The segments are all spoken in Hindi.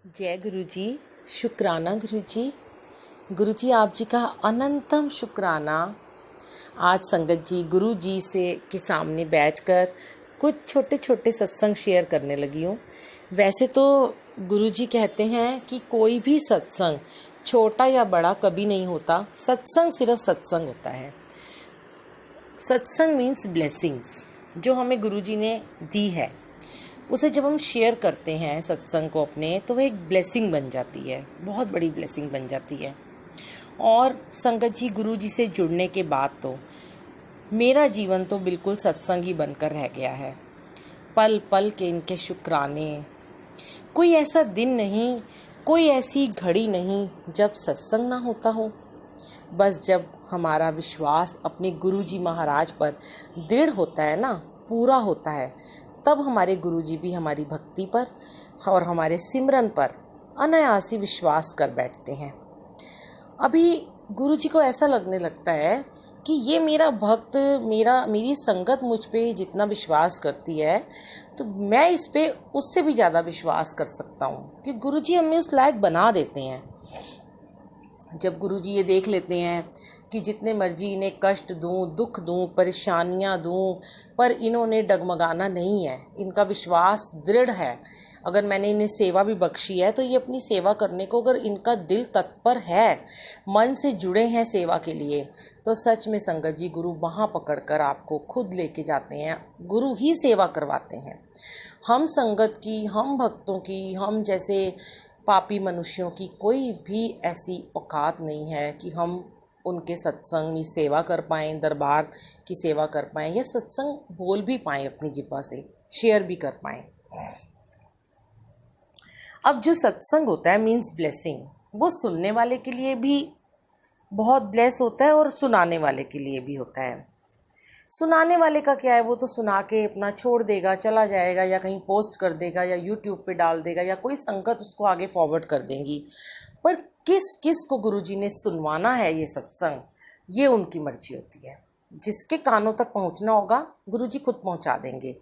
जय गुरु जी। शुक्राना गुरु जी। गुरु जी आप जी का अनंतम शुक्राना। आज संगत जी गुरु जी से के सामने बैठकर कुछ छोटे छोटे सत्संग शेयर करने लगी हूँ। वैसे तो गुरु जी कहते हैं कि कोई भी सत्संग छोटा या बड़ा कभी नहीं होता, सत्संग सिर्फ सत्संग होता है। सत्संग मीन्स ब्लेसिंग्स जो हमें गुरु जी ने दी है, उसे जब हम शेयर करते हैं सत्संग को अपने, तो वह एक ब्लेसिंग बन जाती है, बहुत बड़ी ब्लेसिंग बन जाती है। और संगत जी गुरु जी से जुड़ने के बाद तो मेरा जीवन तो बिल्कुल सत्संग ही बनकर रह गया है। पल पल के इनके शुक्राने। कोई ऐसा दिन नहीं, कोई ऐसी घड़ी नहीं जब सत्संग ना होता हो। बस जब हमारा विश्वास अपने गुरु जी महाराज पर दृढ़ होता है ना, पूरा होता है, तब हमारे गुरुजी भी हमारी भक्ति पर और हमारे सिमरन पर अनायासी विश्वास कर बैठते हैं। अभी गुरुजी को ऐसा लगने लगता है कि ये मेरा भक्त, मेरी संगत मुझ पे जितना विश्वास करती है, तो मैं इस पे उससे भी ज़्यादा विश्वास कर सकता हूँ, कि गुरुजी हमें उस लायक बना देते हैं। जब गुरुजी ये देख लेते हैं कि जितने मर्जी इन्हें कष्ट दूं, दुख दूं, परेशानियां दूं, पर इन्होंने डगमगाना नहीं है, इनका विश्वास दृढ़ है। अगर मैंने इन्हें सेवा भी बख्शी है तो ये अपनी सेवा करने को, अगर इनका दिल तत्पर है, मन से जुड़े हैं सेवा के लिए, तो सच में संगत जी गुरु वहाँ पकड़कर आपको खुद लेके जाते हैं, गुरु ही सेवा करवाते हैं। हम संगत की, हम भक्तों की, हम जैसे पापी मनुष्यों की कोई भी ऐसी औकात नहीं है कि हम उनके सत्संग में सेवा कर पाएँ, दरबार की सेवा कर पाएँ, या सत्संग बोल भी पाएँ, अपनी जिह्वा से शेयर भी कर पाएँ। अब जो सत्संग होता है मीन्स ब्लेसिंग, वो सुनने वाले के लिए भी बहुत ब्लेस होता है और सुनाने वाले के लिए भी होता है। सुनाने वाले का क्या है, वो तो सुना के अपना छोड़ देगा, चला जाएगा, या कहीं पोस्ट कर देगा, या यूट्यूब पे डाल देगा, या कोई संगत उसको आगे फॉरवर्ड कर देंगी। पर किस किस को गुरुजी ने सुनवाना है ये सत्संग, ये उनकी मर्जी होती है। जिसके कानों तक पहुंचना होगा गुरुजी खुद पहुंचा देंगे।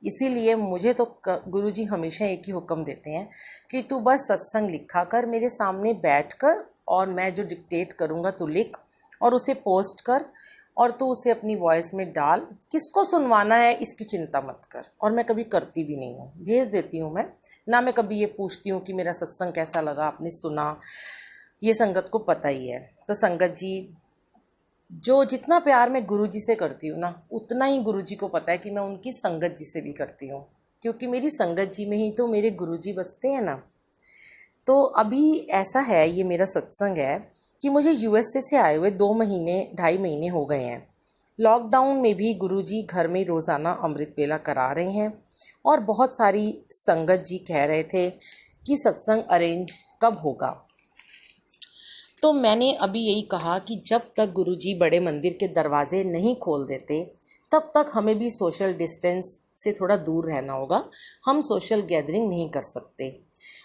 इसीलिए मुझे तो गुरुजी हमेशा एक ही हुक्म देते हैं कि तू बस सत्संग लिखा कर मेरे सामने बैठ कर, और मैं जो डिक्टेट करूँगा तू लिख और उसे पोस्ट कर, और तू उसे अपनी वॉइस में डाल। किसको सुनवाना है इसकी चिंता मत कर। और मैं कभी करती भी नहीं हूँ, भेज देती हूँ मैं ना। मैं कभी ये पूछती हूँ कि मेरा सत्संग कैसा लगा, आपने सुना, ये संगत को पता ही है। तो संगत जी जो जितना प्यार मैं गुरु जी से करती हूँ ना, उतना ही गुरु जी को पता है कि मैं उनकी संगत जी से भी करती हूँ, क्योंकि मेरी संगत जी में ही तो मेरे गुरु जी बसते हैं ना। तो अभी ऐसा है, ये मेरा सत्संग है कि मुझे यूएसए से आए हुए 2-2.5 महीने हो गए हैं। लॉकडाउन में भी गुरुजी घर में रोज़ाना अमृत वेला करा रहे हैं, और बहुत सारी संगत जी कह रहे थे कि सत्संग अरेंज कब होगा। तो मैंने अभी यही कहा कि जब तक गुरुजी बड़े मंदिर के दरवाजे नहीं खोल देते, तब तक हमें भी सोशल डिस्टेंस से थोड़ा दूर रहना होगा। हम सोशल गैदरिंग नहीं कर सकते।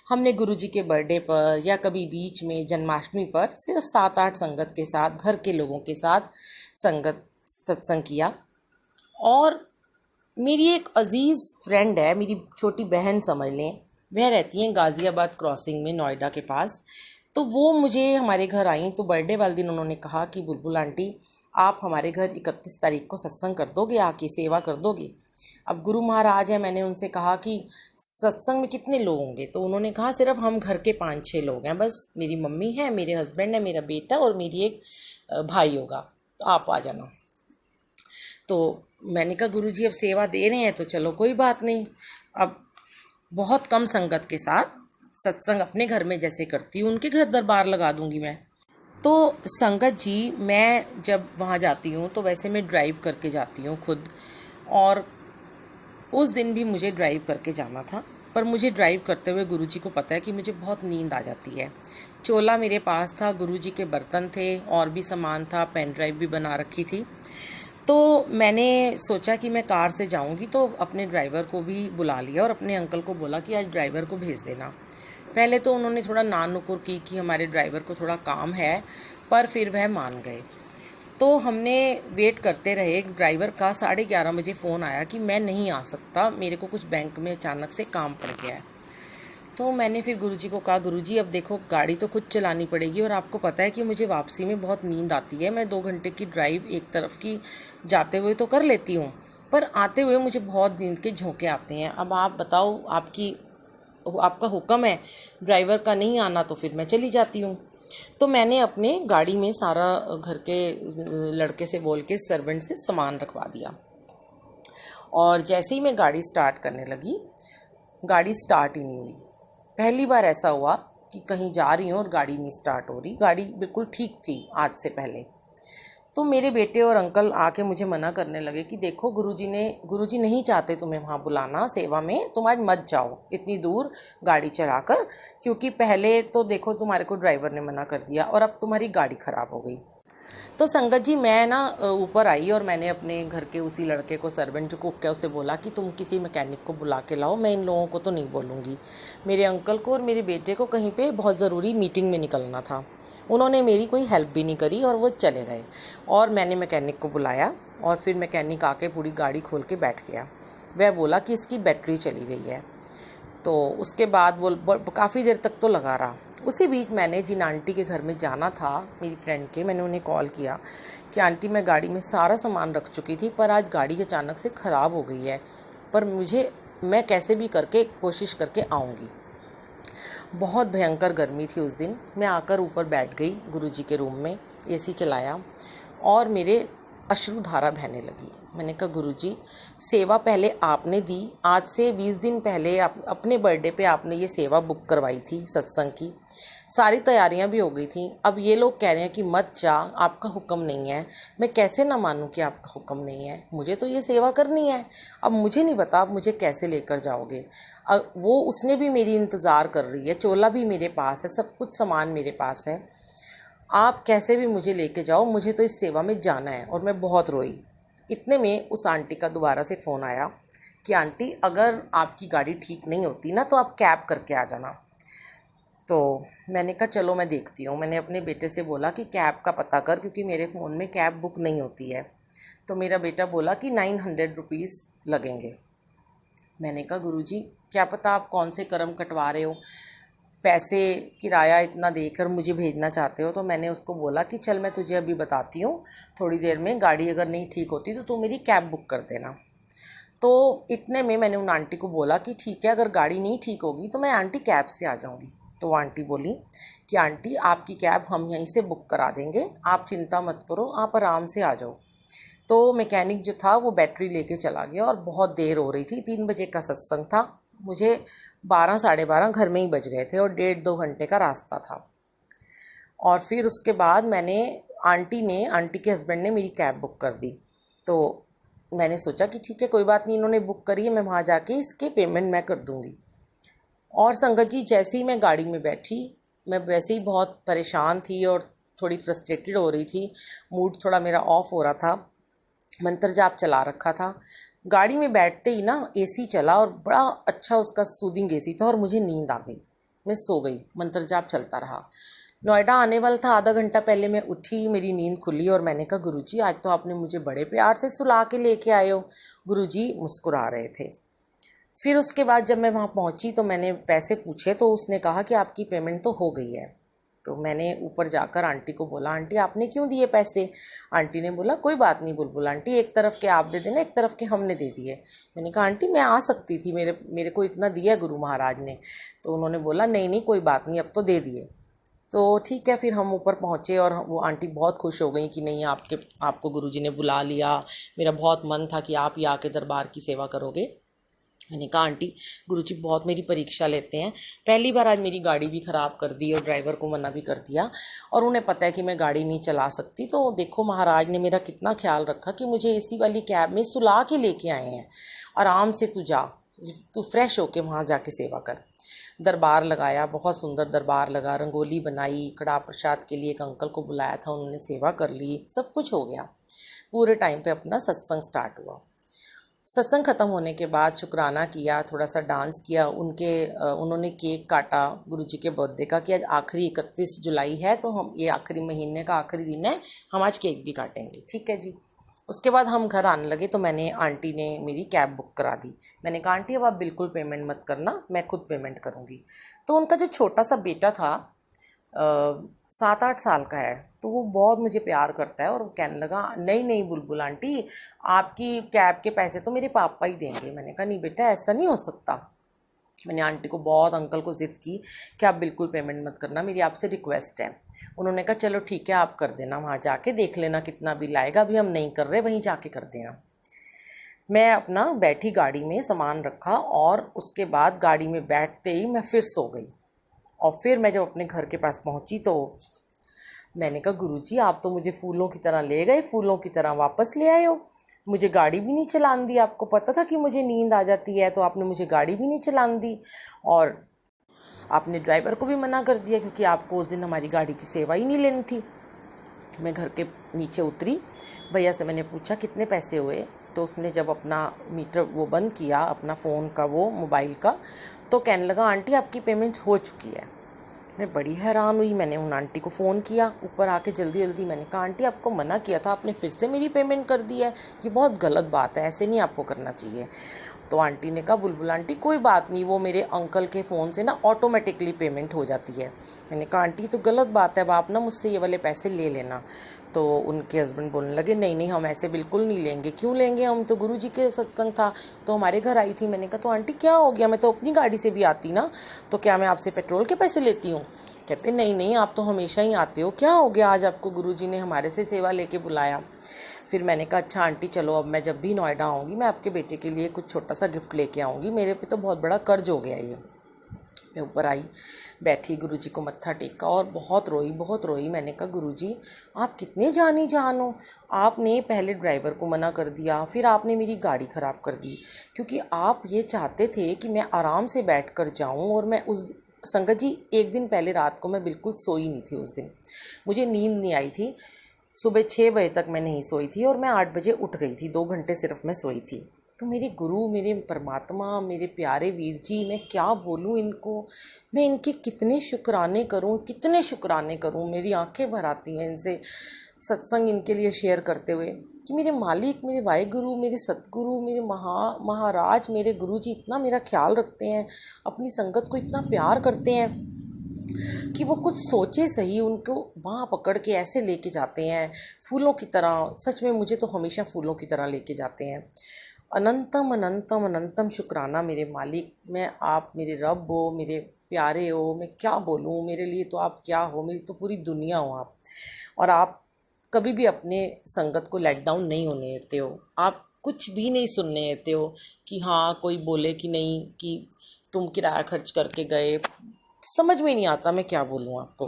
हमने गुरुजी के बर्थडे पर या कभी बीच में जन्माष्टमी पर सिर्फ 7-8 संगत के साथ, घर के लोगों के साथ संगत सत्संग किया। और मेरी एक अजीज़ फ्रेंड है, मेरी छोटी बहन समझ लें, वह रहती हैं गाज़ियाबाद क्रॉसिंग में, नोएडा के पास। तो वो मुझे हमारे घर आई, तो बर्थडे वाले दिन उन्होंने कहा कि बुलबुल आंटी आप हमारे घर 31 तारीख को सत्संग कर दोगे, आके सेवा कर दोगे। अब गुरु महाराज है, मैंने उनसे कहा कि सत्संग में कितने लोग होंगे, तो उन्होंने कहा सिर्फ हम घर के 5-6 लोग हैं, बस मेरी मम्मी है, मेरे हस्बैंड है, मेरा बेटा और मेरी एक भाई होगा, तो आप आ जाना। तो मैंने कहा गुरुजी अब सेवा दे रहे हैं तो चलो कोई बात नहीं। अब बहुत कम संगत के साथ सत्संग अपने घर में जैसे करती हूँ, उनके घर दरबार लगा दूंगी मैं। तो संगत जी मैं जब वहाँ जाती हूँ तो वैसे मैं ड्राइव करके जाती हूँ खुद, और उस दिन भी मुझे ड्राइव करके जाना था। पर मुझे ड्राइव करते हुए गुरुजी को पता है कि मुझे बहुत नींद आ जाती है। चोला मेरे पास था, गुरुजी के बर्तन थे, और भी सामान था, पेन ड्राइव भी बना रखी थी। तो मैंने सोचा कि मैं कार से जाऊंगी, तो अपने ड्राइवर को भी बुला लिया और अपने अंकल को बोला कि आज ड्राइवर को भेज देना। पहले तो उन्होंने थोड़ा नान नुकुर की कि हमारे ड्राइवर को थोड़ा काम है, पर फिर वह मान गए। तो हमने वेट करते रहे। ड्राइवर का 11:30 बजे फ़ोन आया कि मैं नहीं आ सकता, मेरे को कुछ बैंक में अचानक से काम पड़ गया है। तो मैंने फिर गुरुजी को कहा, गुरुजी अब देखो गाड़ी तो खुद चलानी पड़ेगी और आपको पता है कि मुझे वापसी में बहुत नींद आती है। मैं 2 घंटे की ड्राइव एक तरफ की जाते हुए तो कर लेती हूँ, पर आते हुए मुझे बहुत नींद के झोंके आते हैं। अब आप बताओ, आपका हुक्म है ड्राइवर का नहीं आना तो फिर मैं चली जाती हूँ। तो मैंने अपने गाड़ी में सारा घर के लड़के से बोल के सर्वेंट से सामान रखवा दिया, और जैसे ही मैं गाड़ी स्टार्ट करने लगी, गाड़ी स्टार्ट ही नहीं हुई। पहली बार ऐसा हुआ कि कहीं जा रही हूँ और गाड़ी नहीं स्टार्ट हो रही। गाड़ी बिल्कुल ठीक थी आज से पहले। तो मेरे बेटे और अंकल आके मुझे मना करने लगे कि देखो गुरुजी नहीं चाहते तुम्हें वहाँ बुलाना सेवा में, तुम आज मत जाओ इतनी दूर गाड़ी चलाकर, क्योंकि पहले तो देखो तुम्हारे को ड्राइवर ने मना कर दिया और अब तुम्हारी गाड़ी ख़राब हो गई। तो संगत जी, मैं ना ऊपर आई और मैंने अपने घर के उसी लड़के को, सर्वेंट को क्या, उसे बोला कि तुम किसी मैकेनिक को बुला के लाओ, मैं इन लोगों को तो नहीं बोलूँगी। मेरे अंकल को और मेरे बेटे को कहीं पे बहुत ज़रूरी मीटिंग में निकलना था। उन्होंने मेरी कोई हेल्प भी नहीं करी और वो चले गए, और मैंने मैकेनिक को बुलाया और फिर मैकेनिक आके पूरी गाड़ी खोल के बैठ गया। वह बोला कि इसकी बैटरी चली गई है। तो उसके बाद वो काफ़ी देर तक तो लगा रहा। उसी बीच मैंने जिन आंटी के घर में जाना था मेरी फ्रेंड के, मैंने उन्हें कॉल किया कि आंटी मैं गाड़ी में सारा सामान रख चुकी थी, पर आज गाड़ी अचानक से ख़राब हो गई है, पर मैं कैसे भी करके कोशिश करके आऊँगी। बहुत भयंकर गर्मी थी उस दिन। मैं आकर ऊपर बैठ गई गुरुजी के रूम में, एसी चलाया और मेरे अश्रुधारा बहने लगी। मैंने कहा, गुरुजी सेवा पहले आपने दी, आज से 20 दिन पहले अपने बर्थडे पे आपने ये सेवा बुक करवाई थी सत्संग की, सारी तैयारियां भी हो गई थी। अब ये लोग कह रहे हैं कि मत जा, आपका हुक्म नहीं है। मैं कैसे ना मानूं कि आपका हुक्म नहीं है, मुझे तो ये सेवा करनी है। अब मुझे नहीं पता आप मुझे कैसे लेकर जाओगे। वो उसने भी मेरी इंतज़ार कर रही है, चोला भी मेरे पास है, सब कुछ सामान मेरे पास है, आप कैसे भी मुझे लेके जाओ, मुझे तो इस सेवा में जाना है। और मैं बहुत रोई। इतने में उस आंटी का दोबारा से फ़ोन आया कि आंटी अगर आपकी गाड़ी ठीक नहीं होती ना तो आप कैब करके आ जाना। तो मैंने कहा चलो मैं देखती हूँ। मैंने अपने बेटे से बोला कि कैब का पता कर, क्योंकि मेरे फ़ोन में कैब बुक नहीं होती है। तो मेरा बेटा बोला कि 900 रुपीज़ लगेंगे। मैंने कहा गुरुजी क्या पता आप कौन से कर्म कटवा रहे हो, पैसे किराया इतना देकर मुझे भेजना चाहते हो। तो मैंने उसको बोला कि चल मैं तुझे अभी बताती हूँ, थोड़ी देर में गाड़ी अगर नहीं ठीक होती तो तू मेरी कैब बुक कर देना। तो इतने में मैंने उन आंटी को बोला कि ठीक है, अगर गाड़ी नहीं ठीक होगी तो मैं आंटी कैब से आ जाऊँगी। तो वो आंटी बोली कि आंटी आपकी कैब हम यहीं से बुक करा देंगे, आप चिंता मत करो, आप आराम से आ जाओ। तो मैकेनिक जो था वो बैटरी लेके चला गया और बहुत देर हो रही थी। 3 बजे का सत्संग था, मुझे 12 साढ़े 12 घर में ही बज गए थे और 1.5-2 घंटे का रास्ता था। और फिर उसके बाद आंटी के हस्बैंड ने मेरी कैब बुक कर दी। तो मैंने सोचा कि ठीक है कोई बात नहीं, इन्होंने बुक करी है, मैं वहाँ जाके इसके पेमेंट मैं कर दूँगी। और संगत जी जैसे ही मैं गाड़ी में बैठी, मैं वैसे ही बहुत परेशान थी और थोड़ी फ्रस्ट्रेटेड हो रही थी, मूड थोड़ा मेरा ऑफ हो रहा था, मंत्र जाप चला रखा था। गाड़ी में बैठते ही ना एसी चला और बड़ा अच्छा उसका सूदिंग एसी था और मुझे नींद आ गई। मैं सो गई, मंत्र जाप चलता रहा। नोएडा आने वाला था, आधा घंटा पहले मैं उठी, मेरी नींद खुली और मैंने कहा गुरुजी आज तो आपने मुझे बड़े प्यार से सुला के लेके आए हो। गुरुजी मुस्कुरा रहे थे। फिर उसके बाद जब मैं वहाँ पहुँची तो मैंने पैसे पूछे तो उसने कहा कि आपकी पेमेंट तो हो गई है। तो मैंने ऊपर जाकर आंटी को बोला, आंटी आपने क्यों दिए पैसे? आंटी ने बोला कोई बात नहीं बुलबुल आंटी, एक तरफ के आप दे देना, एक तरफ के हमने दे दिए। मैंने कहा आंटी मैं आ सकती थी, मेरे को इतना दिया गुरु महाराज ने। तो उन्होंने बोला नहीं नहीं कोई बात नहीं, अब तो दे दिए। तो ठीक है, फिर हम ऊपर पहुँचे और वो आंटी बहुत खुश हो गई कि नहीं आपको गुरुजी ने बुला लिया, मेरा बहुत मन था कि आप ही आके दरबार की सेवा करोगे। मैंने कहा आंटी गुरुजी बहुत मेरी परीक्षा लेते हैं, पहली बार आज मेरी गाड़ी भी ख़राब कर दी और ड्राइवर को मना भी कर दिया, और उन्हें पता है कि मैं गाड़ी नहीं चला सकती। तो देखो महाराज ने मेरा कितना ख्याल रखा कि मुझे एसी वाली कैब में सुला के लेके आए हैं। आराम से तू जा, तू फ्रेश होके वहाँ जाके सेवा कर। दरबार लगाया, बहुत सुंदर दरबार लगा, रंगोली बनाई, कड़ा प्रसाद के लिए एक अंकल को बुलाया था, उन्होंने सेवा कर ली, सब कुछ हो गया। पूरे टाइम पे अपना सत्संग स्टार्ट हुआ। सत्संग ख़त्म होने के बाद शुक्राना किया, थोड़ा सा डांस किया, उन्होंने केक काटा गुरुजी के बर्थडे का कि आज आखिरी 31 जुलाई है तो हम ये आखिरी महीने का आखिरी दिन है, हम आज केक भी काटेंगे। ठीक है जी। उसके बाद हम घर आने लगे तो मैंने आंटी ने मेरी कैब बुक करा दी। मैंने कहा आंटी अब आप बिल्कुल पेमेंट मत करना, मैं खुद पेमेंट करूँगी। तो उनका जो छोटा सा बेटा था 7-8 साल का है, तो वो बहुत मुझे प्यार करता है और वो कहने लगा नहीं नहीं बुलबुल आंटी, आपकी कैब के पैसे तो मेरे पापा ही देंगे। मैंने कहा नहीं बेटा, ऐसा नहीं हो सकता। मैंने आंटी को बहुत, अंकल को ज़िद की कि आप बिल्कुल पेमेंट मत करना, मेरी आपसे रिक्वेस्ट है। उन्होंने कहा चलो ठीक है आप कर देना, वहाँ जाके देख लेना कितना बिल आएगा, अभी हम नहीं कर रहे, वहीं जाके कर देना। मैं अपना बैठी गाड़ी में सामान रखा और उसके बाद गाड़ी में बैठते ही मैं फिर सो गई। और फिर मैं जब अपने घर के पास पहुँची तो मैंने कहा गुरुजी आप तो मुझे फूलों की तरह ले गए, फूलों की तरह वापस ले आए हो, मुझे गाड़ी भी नहीं चलाने दी। आपको पता था कि मुझे नींद आ जाती है, तो आपने मुझे गाड़ी भी नहीं चलाने दी और आपने ड्राइवर को भी मना कर दिया क्योंकि आपको उस दिन हमारी गाड़ी की सेवा ही नहीं लेनी थी। मैं घर के नीचे उतरी, भैया से मैंने पूछा कितने पैसे हुए, तो उसने जब अपना मीटर वो बंद किया अपना फ़ोन का, वो मोबाइल का, तो कहने लगा आंटी आपकी पेमेंट हो चुकी है। मैं बड़ी हैरान हुई। मैंने उन आंटी को फ़ोन किया ऊपर आके जल्दी जल्दी। मैंने कहा आंटी आपको मना किया था, आपने फिर से मेरी पेमेंट कर दी है, ये बहुत गलत बात है, ऐसे नहीं आपको करना चाहिए। तो आंटी ने कहा बुलबुल आंटी कोई बात नहीं, वो मेरे अंकल के फ़ोन से ना ऑटोमेटिकली पेमेंट हो जाती है। मैंने कहा आंटी तो गलत बात है, अब आप ना मुझसे ये वाले पैसे ले लेना। तो उनके हस्बैंड बोलने लगे नहीं नहीं हम ऐसे बिल्कुल नहीं लेंगे। क्यों लेंगे, हम तो गुरुजी के सत्संग था तो हमारे घर आई थी। मैंने कहा तो आंटी क्या हो गया, मैं तो अपनी गाड़ी से भी आती ना, तो क्या मैं आपसे पेट्रोल के पैसे लेती हूँ। कहते नहीं नहीं आप तो हमेशा ही आते हो, क्या हो गया आज आपको गुरुजी ने हमारे से सेवा लेके बुलाया। फिर मैंने कहा अच्छा आंटी चलो अब मैं जब भी नोएडा आऊँगी मैं आपके बेटे के लिए कुछ छोटा सा गिफ्ट लेके आऊँगी, मेरे पे तो बहुत बड़ा कर्ज हो गया ये। मैं ऊपर आई, बैठी, गुरुजी को मत्था टेका और बहुत रोई बहुत रोई। मैंने कहा गुरुजी आप कितने जानी जान हो, आपने पहले ड्राइवर को मना कर दिया, फिर आपने मेरी गाड़ी ख़राब कर दी क्योंकि आप ये चाहते थे कि मैं आराम से बैठ कर जाऊँ। और मैं उस संगत जी एक दिन पहले रात को मैं बिल्कुल सोई नहीं थी, उस दिन मुझे नींद नहीं आई थी। सुबह 6 बजे तक मैं नहीं सोई थी और मैं 8 बजे उठ गई थी, 2 घंटे सिर्फ मैं सोई थी। तो मेरे गुरु, मेरे परमात्मा, मेरे प्यारे वीर जी, मैं क्या बोलूँ इनको, मैं इनके कितने शुक्राने करूँ, कितने शुक्राने करूँ। मेरी आंखें भर आती हैं इनसे सत्संग इनके लिए शेयर करते हुए कि मेरे मालिक, मेरे वाहेगुरु, मेरे सतगुरु, मेरे महाराज, मेरे गुरु जी इतना मेरा ख्याल रखते हैं, अपनी संगत को इतना प्यार करते हैं कि वो कुछ सोचे सही, उनको बाँह पकड़ के ऐसे लेके जाते हैं फूलों की तरह। सच में मुझे तो हमेशा फूलों की तरह लेके जाते हैं। अनंतम अनंतम अनंतम शुक्राना मेरे मालिक। मैं, आप मेरे रब हो, मेरे प्यारे हो, मैं क्या बोलूँ, मेरे लिए तो आप क्या हो, मेरी तो पूरी दुनिया हो आप। और आप कभी भी अपने संगत को लेट डाउन नहीं होने देते हो, आप कुछ भी नहीं सुनने देते हो कि हाँ कोई बोले कि नहीं कि तुम किराया खर्च करके गए। समझ में नहीं आता मैं क्या बोलूँ आपको।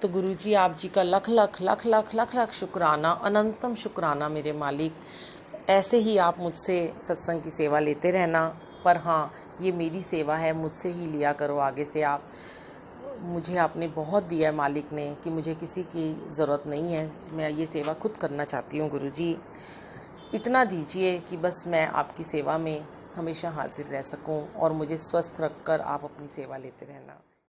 तो गुरुजी आप जी का लख लख लख लख लख लख शुक्राना, अनंतम शुक्राना मेरे मालिक। ऐसे ही आप मुझसे सत्संग की सेवा लेते रहना, पर हाँ ये मेरी सेवा है, मुझसे ही लिया करो आगे से आप। मुझे आपने बहुत दिया है मालिक ने कि मुझे किसी की ज़रूरत नहीं है, मैं ये सेवा खुद करना चाहती हूँ। गुरुजी इतना दीजिए कि बस मैं आपकी सेवा में हमेशा हाजिर रह सकूं और मुझे स्वस्थ रखकर आप अपनी सेवा लेते रहना।